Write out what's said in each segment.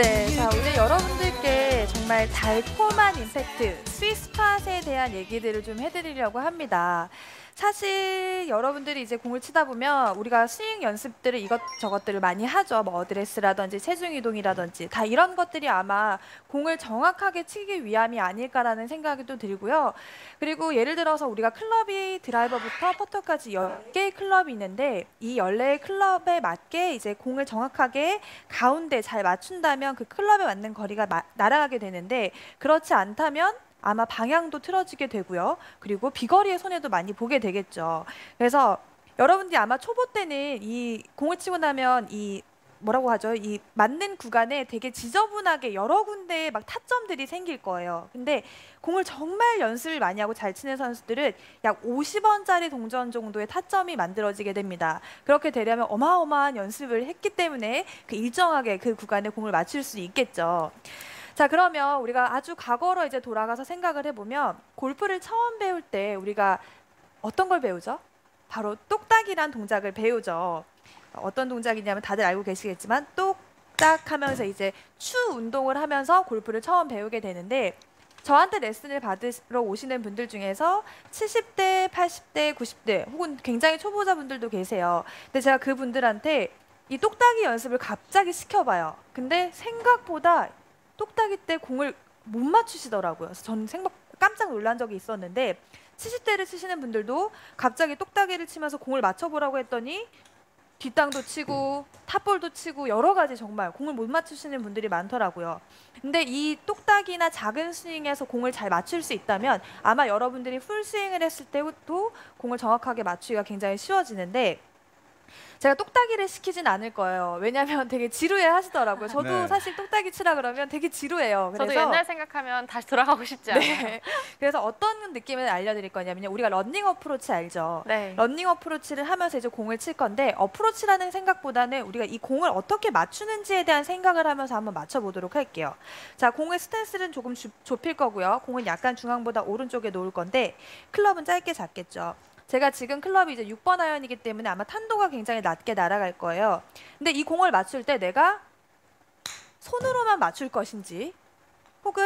네, 자 오늘 여러분들께 정말 달콤한 임팩트, 스윗스팟에 대한 얘기들을 좀 해드리려고 합니다. 사실 여러분들이 이제 공을 치다 보면 우리가 스윙 연습들을 이것저것들을 많이 하죠. 뭐 어드레스라든지 체중 이동이라든지 다 이런 것들이 아마 공을 정확하게 치기 위함이 아닐까라는 생각이 또 들고요. 그리고 예를 들어서 우리가 클럽이 드라이버부터 퍼터까지 10개의 클럽이 있는데 이 14개의 클럽에 맞게 이제 공을 정확하게 가운데 잘 맞춘다면 그 클럽에 맞는 거리가 날아가게 되는데 그렇지 않다면 아마 방향도 틀어지게 되고요. 그리고 비거리의 손해도 많이 보게 되겠죠. 그래서 여러분들이 아마 초보 때는 이 공을 치고 나면 이 뭐라고 하죠? 이 맞는 구간에 되게 지저분하게 여러 군데에 막 타점들이 생길 거예요. 근데 공을 정말 연습을 많이 하고 잘 치는 선수들은 약 50원짜리 동전 정도의 타점이 만들어지게 됩니다. 그렇게 되려면 어마어마한 연습을 했기 때문에 그 일정하게 그 구간에 공을 맞출 수 있겠죠. 자, 그러면 우리가 아주 과거로 이제 돌아가서 생각을 해보면 골프를 처음 배울 때 우리가 어떤 걸 배우죠? 바로 똑딱이란 동작을 배우죠. 어떤 동작이냐면 다들 알고 계시겠지만 똑딱 하면서 이제 추 운동을 하면서 골프를 처음 배우게 되는데 저한테 레슨을 받으러 오시는 분들 중에서 70대, 80대, 90대 혹은 굉장히 초보자분들도 계세요. 근데 제가 그분들한테 이 똑딱이 연습을 갑자기 시켜봐요. 근데 생각보다 똑딱이 때 공을 못 맞추시더라고요. 그래서 저는 깜짝 놀란 적이 있었는데 70대를 치시는 분들도 갑자기 똑딱이를 치면서 공을 맞춰보라고 했더니 뒷땅도 치고 탑볼도 치고 여러 가지 정말 공을 못 맞추시는 분들이 많더라고요. 근데 이 똑딱이나 작은 스윙에서 공을 잘 맞출 수 있다면 아마 여러분들이 풀스윙을 했을 때도 공을 정확하게 맞추기가 굉장히 쉬워지는데 제가 똑딱이를 시키진 않을 거예요. 왜냐하면 되게 지루해 하시더라고요. 저도 네. 사실 똑딱이 치라 그러면 되게 지루해요. 저도 옛날 생각하면 다시 돌아가고 싶지 않아요. 네. 그래서 어떤 느낌을 알려드릴 거냐면요. 우리가 러닝 어프로치 알죠? 네. 러닝 어프로치를 하면서 이제 공을 칠 건데 어프로치라는 생각보다는 우리가 이 공을 어떻게 맞추는지에 대한 생각을 하면서 한번 맞춰보도록 할게요. 자, 공의 스탠스는 조금 좁힐 거고요. 공은 약간 중앙보다 오른쪽에 놓을 건데 클럽은 짧게 잡겠죠. 제가 지금 클럽이 이제 6번 아이언이기 때문에 아마 탄도가 굉장히 낮게 날아갈 거예요. 근데 이 공을 맞출 때 내가 손으로만 맞출 것인지 혹은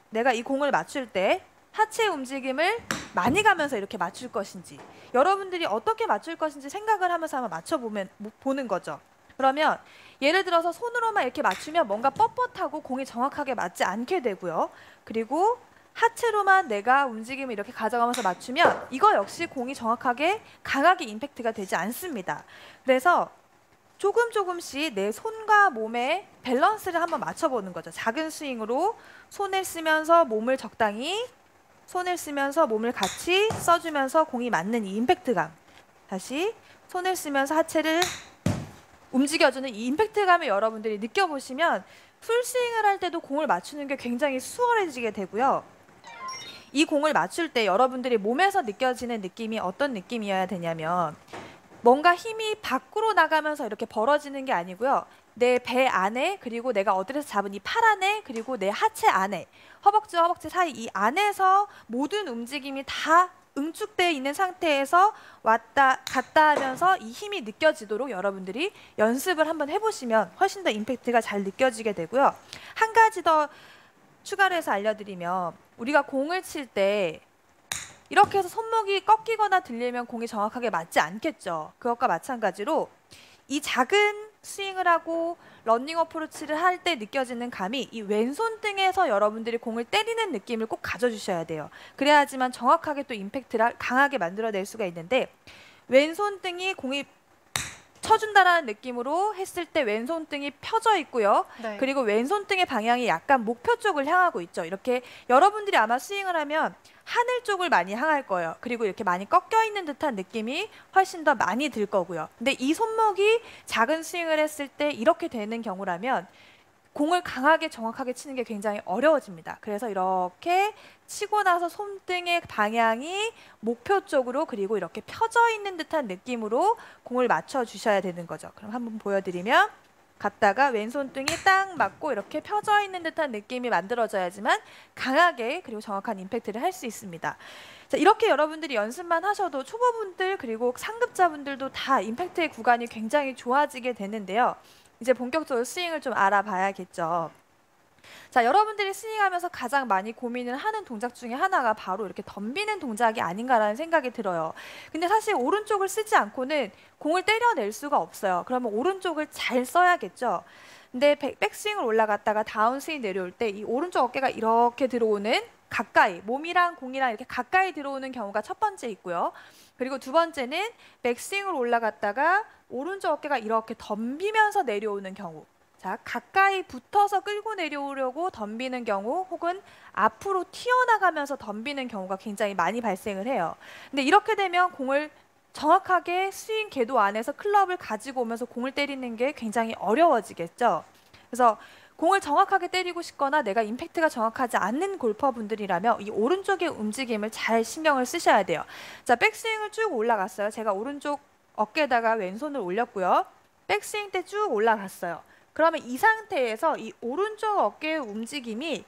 내가 이 공을 맞출 때 하체 움직임을 많이 가면서 이렇게 맞출 것인지 여러분들이 어떻게 맞출 것인지 생각을 하면서 한번 보는 거죠. 그러면 예를 들어서 손으로만 이렇게 맞추면 뭔가 뻣뻣하고 공이 정확하게 맞지 않게 되고요. 그리고 하체로만 내가 움직임을 이렇게 가져가면서 맞추면 이거 역시 공이 정확하게 강하게 임팩트가 되지 않습니다. 그래서 조금씩 내 손과 몸의 밸런스를 한번 맞춰보는 거죠. 작은 스윙으로 손을 쓰면서 몸을 적당히 손을 쓰면서 몸을 같이 써주면서 공이 맞는 이 임팩트감. 다시 손을 쓰면서 하체를 움직여주는 이 임팩트감을 여러분들이 느껴보시면 풀스윙을 할 때도 공을 맞추는 게 굉장히 수월해지게 되고요. 이 공을 맞출 때 여러분들이 몸에서 느껴지는 느낌이 어떤 느낌이어야 되냐면 뭔가 힘이 밖으로 나가면서 이렇게 벌어지는 게 아니고요. 내 배 안에 그리고 내가 어디에서 잡은 이 팔 안에 그리고 내 하체 안에 허벅지와 허벅지 사이 이 안에서 모든 움직임이 다 응축되어 있는 상태에서 왔다 갔다 하면서 이 힘이 느껴지도록 여러분들이 연습을 한번 해보시면 훨씬 더 임팩트가 잘 느껴지게 되고요. 한 가지 더 추가로 해서 알려드리면 우리가 공을 칠 때 이렇게 해서 손목이 꺾이거나 들리면 공이 정확하게 맞지 않겠죠. 그것과 마찬가지로 이 작은 스윙을 하고 러닝 어프로치를 할 때 느껴지는 감이 이 왼손등에서 여러분들이 공을 때리는 느낌을 꼭 가져주셔야 돼요. 그래야지만 정확하게 또 임팩트를 강하게 만들어낼 수가 있는데 왼손등이 공이 쳐준다라는 느낌으로 했을 때 왼손등이 펴져 있고요. 네. 그리고 왼손등의 방향이 약간 목표 쪽을 향하고 있죠. 이렇게 여러분들이 아마 스윙을 하면 하늘 쪽을 많이 향할 거예요. 그리고 이렇게 많이 꺾여 있는 듯한 느낌이 훨씬 더 많이 들 거고요. 근데 이 손목이 작은 스윙을 했을 때 이렇게 되는 경우라면 공을 강하게 정확하게 치는 게 굉장히 어려워집니다. 그래서 이렇게 치고 나서 손등의 방향이 목표 쪽으로 그리고 이렇게 펴져 있는 듯한 느낌으로 공을 맞춰 주셔야 되는 거죠. 그럼 한번 보여드리면 갔다가 왼손등이 딱 맞고 이렇게 펴져 있는 듯한 느낌이 만들어져야지만 강하게 그리고 정확한 임팩트를 할 수 있습니다. 자, 이렇게 여러분들이 연습만 하셔도 초보분들 그리고 상급자분들도 다 임팩트의 구간이 굉장히 좋아지게 되는데요. 이제 본격적으로 스윙을 좀 알아봐야겠죠. 자, 여러분들이 스윙하면서 가장 많이 고민을 하는 동작 중에 하나가 바로 이렇게 덤비는 동작이 아닌가라는 생각이 들어요. 근데 사실 오른쪽을 쓰지 않고는 공을 때려낼 수가 없어요. 그러면 오른쪽을 잘 써야겠죠. 근데 백스윙을 올라갔다가 다운스윙 내려올 때 이 오른쪽 어깨가 이렇게 들어오는 가까이, 몸이랑 공이랑 이렇게 가까이 들어오는 경우가 첫 번째 있고요. 그리고 두 번째는 백스윙을 올라갔다가 오른쪽 어깨가 이렇게 덤비면서 내려오는 경우. 자, 가까이 붙어서 끌고 내려오려고 덤비는 경우 혹은 앞으로 튀어나가면서 덤비는 경우가 굉장히 많이 발생을 해요. 근데 이렇게 되면 공을 정확하게 스윙 궤도 안에서 클럽을 가지고 오면서 공을 때리는 게 굉장히 어려워지겠죠. 그래서 공을 정확하게 때리고 싶거나 내가 임팩트가 정확하지 않는 골퍼분들이라면 이 오른쪽의 움직임을 잘 신경을 쓰셔야 돼요. 자, 백스윙을 쭉 올라갔어요. 제가 오른쪽 어깨에다가 왼손을 올렸고요. 백스윙 때 쭉 올라갔어요. 그러면 이 상태에서 이 오른쪽 어깨의 움직임이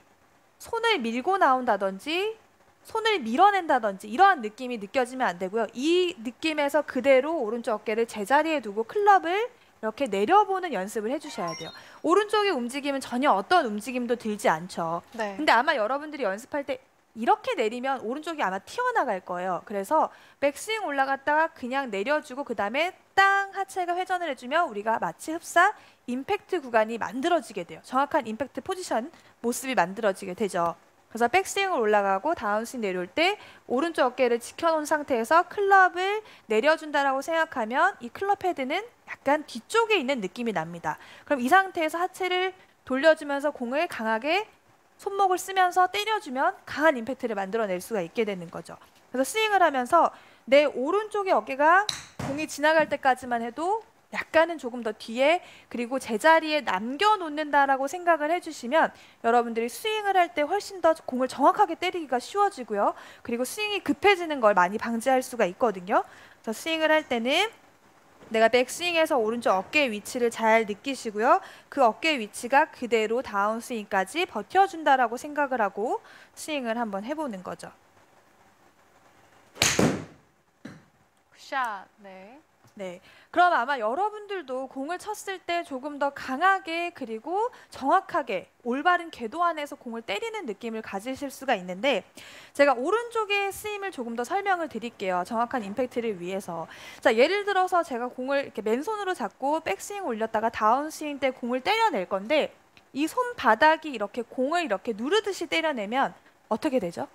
손을 밀고 나온다든지 손을 밀어낸다든지 이러한 느낌이 느껴지면 안 되고요. 이 느낌에서 그대로 오른쪽 어깨를 제자리에 두고 클럽을 이렇게 내려보는 연습을 해주셔야 돼요. 오른쪽의 움직임은 전혀 어떤 움직임도 들지 않죠. 네. 근데 아마 여러분들이 연습할 때 이렇게 내리면 오른쪽이 아마 튀어나갈 거예요. 그래서 백스윙 올라갔다가 그냥 내려주고 그 다음에 땅 하체가 회전을 해주면 우리가 마치 흡사 임팩트 구간이 만들어지게 돼요. 정확한 임팩트 포지션 모습이 만들어지게 되죠. 그래서 백스윙을 올라가고 다운스윙 내려올 때 오른쪽 어깨를 지켜놓은 상태에서 클럽을 내려준다라고 생각하면 이 클럽 헤드는 약간 뒤쪽에 있는 느낌이 납니다. 그럼 이 상태에서 하체를 돌려주면서 공을 강하게 손목을 쓰면서 때려주면 강한 임팩트를 만들어낼 수가 있게 되는 거죠. 그래서 스윙을 하면서 내 오른쪽의 어깨가 공이 지나갈 때까지만 해도 약간은 조금 더 뒤에 그리고 제자리에 남겨놓는다라고 생각을 해주시면 여러분들이 스윙을 할 때 훨씬 더 공을 정확하게 때리기가 쉬워지고요. 그리고 스윙이 급해지는 걸 많이 방지할 수가 있거든요. 그래서 스윙을 할 때는 내가 백스윙에서 오른쪽 어깨의 위치를 잘 느끼시고요. 그 어깨의 위치가 그대로 다운스윙까지 버텨준다라고 생각을 하고 스윙을 한번 해보는 거죠. 굿샷. 네. 네, 그럼 아마 여러분들도 공을 쳤을 때 조금 더 강하게 그리고 정확하게 올바른 궤도 안에서 공을 때리는 느낌을 가지실 수가 있는데 제가 오른쪽의 스윙을 조금 더 설명을 드릴게요. 정확한 임팩트를 위해서. 자, 예를 들어서 제가 공을 이렇게 맨손으로 잡고 백스윙 올렸다가 다운스윙 때 공을 때려낼 건데 이 손바닥이 이렇게 공을 이렇게 누르듯이 때려내면 어떻게 되죠?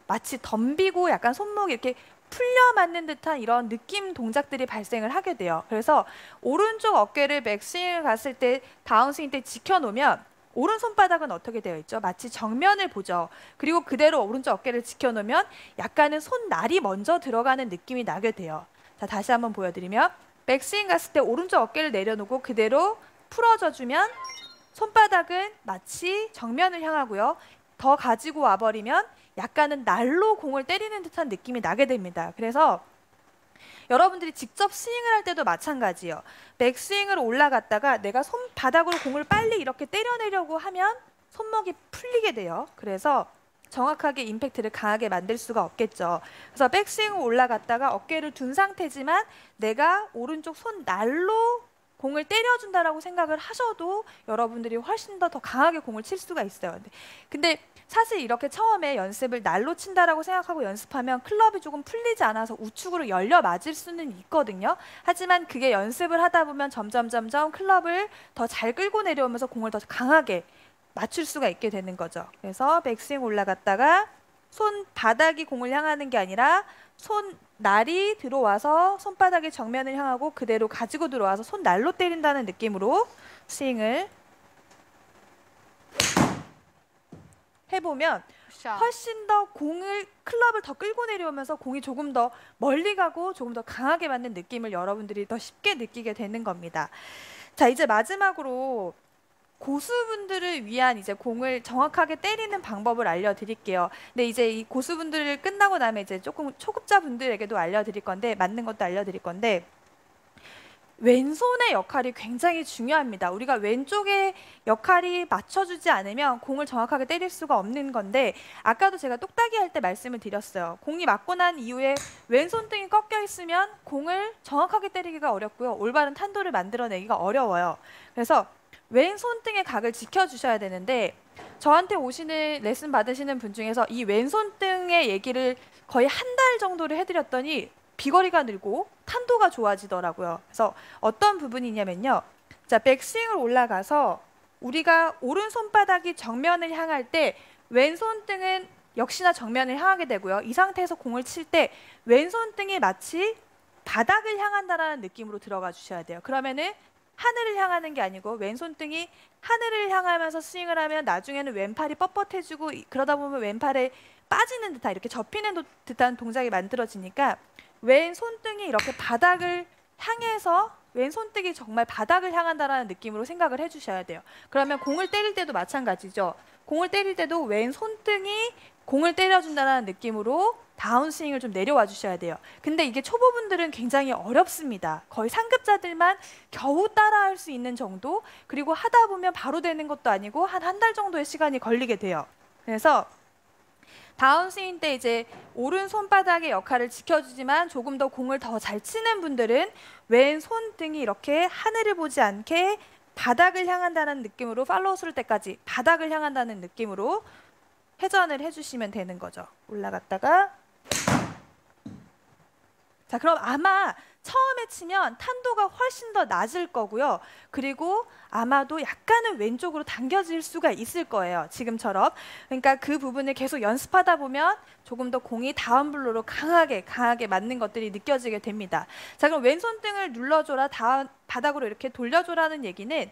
마치 덤비고 약간 손목이 이렇게 풀려 맞는 듯한 이런 느낌 동작들이 발생을 하게 돼요. 그래서 오른쪽 어깨를 백스윙을 갔을 때 다운스윙 때 지켜놓으면 오른손바닥은 어떻게 되어 있죠? 마치 정면을 보죠. 그리고 그대로 오른쪽 어깨를 지켜놓으면 약간은 손날이 먼저 들어가는 느낌이 나게 돼요. 자, 다시 한번 보여드리면 백스윙 갔을 때 오른쪽 어깨를 내려놓고 그대로 풀어줘주면 손바닥은 마치 정면을 향하고요. 더 가지고 와버리면 약간은 날로 공을 때리는 듯한 느낌이 나게 됩니다. 그래서 여러분들이 직접 스윙을 할 때도 마찬가지예요. 백스윙으로 올라갔다가 내가 손바닥으로 공을 빨리 이렇게 때려내려고 하면 손목이 풀리게 돼요. 그래서 정확하게 임팩트를 강하게 만들 수가 없겠죠. 그래서 백스윙으로 올라갔다가 어깨를 둔 상태지만 내가 오른쪽 손날로 공을 때려준다라고 생각을 하셔도 여러분들이 훨씬 더 강하게 공을 칠 수가 있어요. 근데 사실 이렇게 처음에 연습을 날로 친다라고 생각하고 연습하면 클럽이 조금 풀리지 않아서 우측으로 열려 맞을 수는 있거든요. 하지만 그게 연습을 하다 보면 점점 클럽을 더 잘 끌고 내려오면서 공을 더 강하게 맞출 수가 있게 되는 거죠. 그래서 백스윙 올라갔다가 손바닥이 공을 향하는 게 아니라 손날이 들어와서 손바닥이 정면을 향하고 그대로 가지고 들어와서 손날로 때린다는 느낌으로 스윙을 해보면 굿샷. 훨씬 더 클럽을 더 끌고 내려오면서 공이 조금 더 멀리 가고 조금 더 강하게 맞는 느낌을 여러분들이 더 쉽게 느끼게 되는 겁니다. 자, 이제 마지막으로 고수분들을 위한 이제 공을 정확하게 때리는 방법을 알려드릴게요. 근데 이제 이 고수분들을 끝나고 나면 이제 조금 초급자분들에게도 알려드릴 건데 맞는 것도 알려드릴 건데 왼손의 역할이 굉장히 중요합니다. 우리가 왼쪽의 역할이 맞춰주지 않으면 공을 정확하게 때릴 수가 없는 건데 아까도 제가 똑딱이 할 때 말씀을 드렸어요. 공이 맞고 난 이후에 왼손등이 꺾여 있으면 공을 정확하게 때리기가 어렵고요. 올바른 탄도를 만들어내기가 어려워요. 그래서 왼손등의 각을 지켜주셔야 되는데 저한테 오시는 레슨 받으시는 분 중에서 이 왼손등의 얘기를 거의 한 달 정도를 해드렸더니 비거리가 늘고 탄도가 좋아지더라고요. 그래서 어떤 부분이냐면요. 자, 백스윙을 올라가서 우리가 오른손바닥이 정면을 향할 때 왼손등은 역시나 정면을 향하게 되고요. 이 상태에서 공을 칠 때 왼손등이 마치 바닥을 향한다라는 느낌으로 들어가 주셔야 돼요. 그러면은 하늘을 향하는 게 아니고 왼손등이 하늘을 향하면서 스윙을 하면 나중에는 왼팔이 뻣뻣해지고 그러다 보면 왼팔에 빠지는 듯한 이렇게 접히는 듯한 동작이 만들어지니까 왼손등이 이렇게 바닥을 향해서 왼손등이 정말 바닥을 향한다라는 느낌으로 생각을 해주셔야 돼요. 그러면 공을 때릴 때도 마찬가지죠. 공을 때릴 때도 왼손등이 공을 때려준다는 느낌으로 다운스윙을 좀 내려와 주셔야 돼요. 근데 이게 초보분들은 굉장히 어렵습니다. 거의 상급자들만 겨우 따라할 수 있는 정도, 그리고 하다 보면 바로 되는 것도 아니고 한 달 정도의 시간이 걸리게 돼요. 그래서 다운스윙 때 이제 오른손바닥의 역할을 지켜주지만 조금 더 공을 더 잘 치는 분들은 왼손등이 이렇게 하늘을 보지 않게 바닥을 향한다는 느낌으로 팔로우 스루 때까지 바닥을 향한다는 느낌으로 회전을 해주시면 되는 거죠. 올라갔다가 자, 그럼 아마 처음에 치면 탄도가 훨씬 더 낮을 거고요. 그리고 아마도 약간은 왼쪽으로 당겨질 수가 있을 거예요. 지금처럼. 그러니까 그 부분을 계속 연습하다 보면 조금 더 공이 다운블로로 강하게 맞는 것들이 느껴지게 됩니다. 자, 그럼 왼손등을 눌러줘라, 바닥으로 이렇게 돌려줘라는 얘기는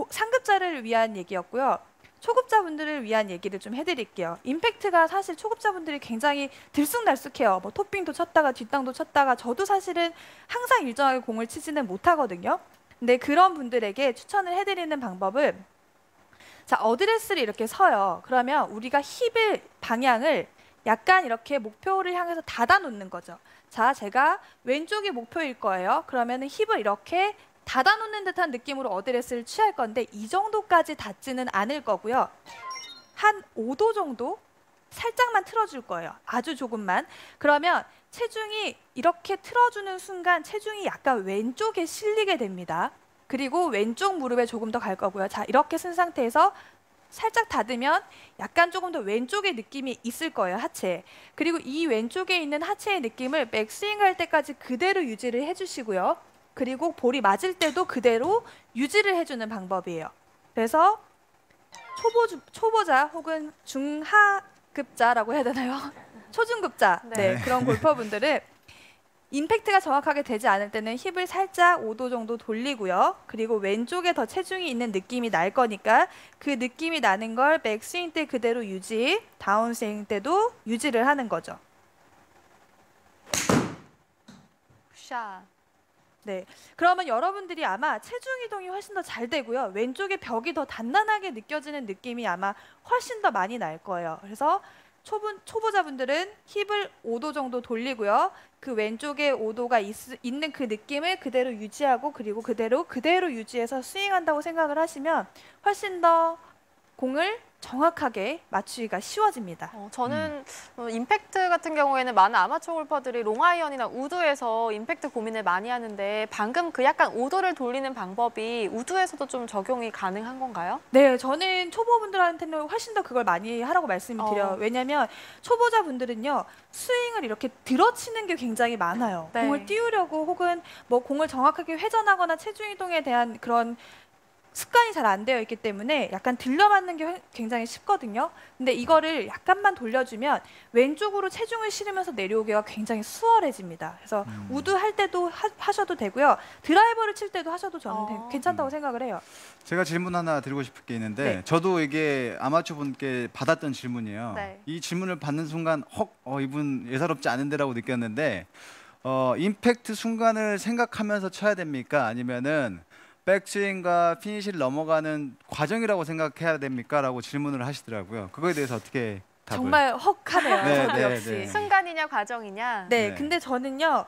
상급자를 위한 얘기였고요. 초급자분들을 위한 얘기를 좀 해드릴게요. 임팩트가 사실 초급자분들이 굉장히 들쑥날쑥해요. 뭐 토핑도 쳤다가 뒷땅도 쳤다가 저도 사실은 항상 일정하게 공을 치지는 못하거든요. 근데 그런 분들에게 추천을 해드리는 방법은 자, 어드레스를 이렇게 서요. 그러면 우리가 힙을 방향을 약간 이렇게 목표를 향해서 닫아 놓는 거죠. 자, 제가 왼쪽이 목표일 거예요. 그러면은 힙을 이렇게 닫아놓는 듯한 느낌으로 어드레스를 취할 건데 이 정도까지 닿지는 않을 거고요. 한 5도 정도 살짝만 틀어줄 거예요. 아주 조금만. 그러면 체중이 이렇게 틀어주는 순간 체중이 약간 왼쪽에 실리게 됩니다. 그리고 왼쪽 무릎에 조금 더 갈 거고요. 자, 이렇게 쓴 상태에서 살짝 닫으면 약간 조금 더 왼쪽의 느낌이 있을 거예요, 하체. 그리고 이 왼쪽에 있는 하체의 느낌을 백스윙 할 때까지 그대로 유지를 해주시고요. 그리고 볼이 맞을 때도 그대로 유지를 해주는 방법이에요. 그래서 초보자 혹은 중하급자라고 해야 되나요? 초중급자 네, 그런 골퍼분들은 임팩트가 정확하게 되지 않을 때는 힙을 살짝 5도 정도 돌리고요. 그리고 왼쪽에 더 체중이 있는 느낌이 날 거니까 그 느낌이 나는 걸 백스윙 때 그대로 유지, 다운스윙 때도 유지를 하는 거죠. 샷. 네, 그러면 여러분들이 아마 체중 이동이 훨씬 더 잘 되고요. 왼쪽의 벽이 더 단단하게 느껴지는 느낌이 아마 훨씬 더 많이 날 거예요. 그래서 초보자분들은 힙을 5도 정도 돌리고요. 그 왼쪽에 5도가 있는 그 느낌을 그대로 유지하고 그리고 그대로 유지해서 스윙한다고 생각을 하시면 훨씬 더 공을 정확하게 맞추기가 쉬워집니다. 저는 임팩트 같은 경우에는 많은 아마추어 골퍼들이 롱아이언이나 우드에서 임팩트 고민을 많이 하는데 방금 그 약간 5도를 돌리는 방법이 우드에서도 좀 적용이 가능한 건가요? 네, 저는 초보분들한테는 훨씬 더 그걸 많이 하라고 말씀을 드려요. 왜냐하면 초보자분들은요. 스윙을 이렇게 들어치는 게 굉장히 많아요. 네. 공을 띄우려고 혹은 뭐 공을 정확하게 회전하거나 체중 이동에 대한 그런 습관이 잘 안 되어 있기 때문에 약간 들려맞는 게 굉장히 쉽거든요. 근데 이거를 약간만 돌려주면 왼쪽으로 체중을 실으면서 내려오기가 굉장히 수월해집니다. 그래서 우드 할 때도 하셔도 되고요. 드라이버를 칠 때도 하셔도 저는 괜찮다고 생각을 해요. 제가 질문 하나 드리고 싶은 게 있는데 네. 저도 이게 아마추어 분께 받았던 질문이에요. 네. 이 질문을 받는 순간 이분 예사롭지 않은데라고 느꼈는데 임팩트 순간을 생각하면서 쳐야 됩니까? 아니면은 백스윙과 피니시를 넘어가는 과정이라고 생각해야 됩니까? 라고 질문을 하시더라고요. 그거에 대해서 어떻게 답을? 정말 헉하네요. 네, 저도 네, 역시. 네. 순간이냐 과정이냐? 네, 네. 근데 저는요.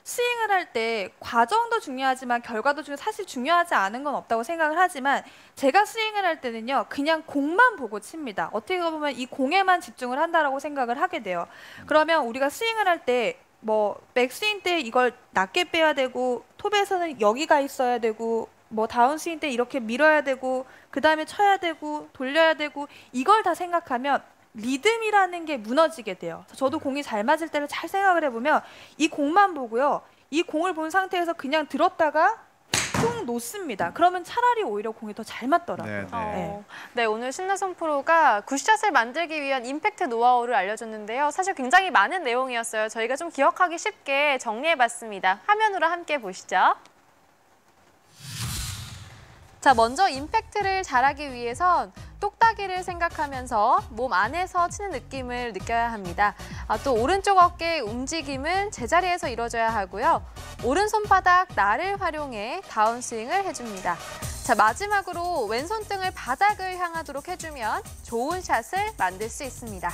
스윙을 할 때 과정도 중요하지만 결과도 사실 중요하지 않은 건 없다고 생각을 하지만 제가 스윙을 할 때는요 그냥 공만 보고 칩니다. 어떻게 보면 이 공에만 집중을 한다라고 생각을 하게 돼요. 그러면 우리가 스윙을 할 때 뭐 백스윙 때 이걸 낮게 빼야 되고 톱에서는 여기가 있어야 되고 뭐 다운스윙 때 이렇게 밀어야 되고 그 다음에 쳐야 되고 돌려야 되고 이걸 다 생각하면 리듬이라는 게 무너지게 돼요. 저도 공이 잘 맞을 때를 잘 생각을 해보면 이 공만 보고요. 이 공을 본 상태에서 그냥 들었다가 툭 놓습니다. 그러면 차라리 오히려 공이 더 잘 맞더라고요. 네, 오늘 신나선 프로가 굿샷을 만들기 위한 임팩트 노하우를 알려줬는데요. 사실 굉장히 많은 내용이었어요. 저희가 좀 기억하기 쉽게 정리해봤습니다. 화면으로 함께 보시죠. 자, 먼저 임팩트를 잘하기 위해선 똑딱이를 생각하면서 몸 안에서 치는 느낌을 느껴야 합니다. 또 오른쪽 어깨의 움직임은 제자리에서 이루어져야 하고요. 오른손바닥 날을 활용해 다운스윙을 해줍니다. 자, 마지막으로 왼손등을 바닥을 향하도록 해주면 좋은 샷을 만들 수 있습니다.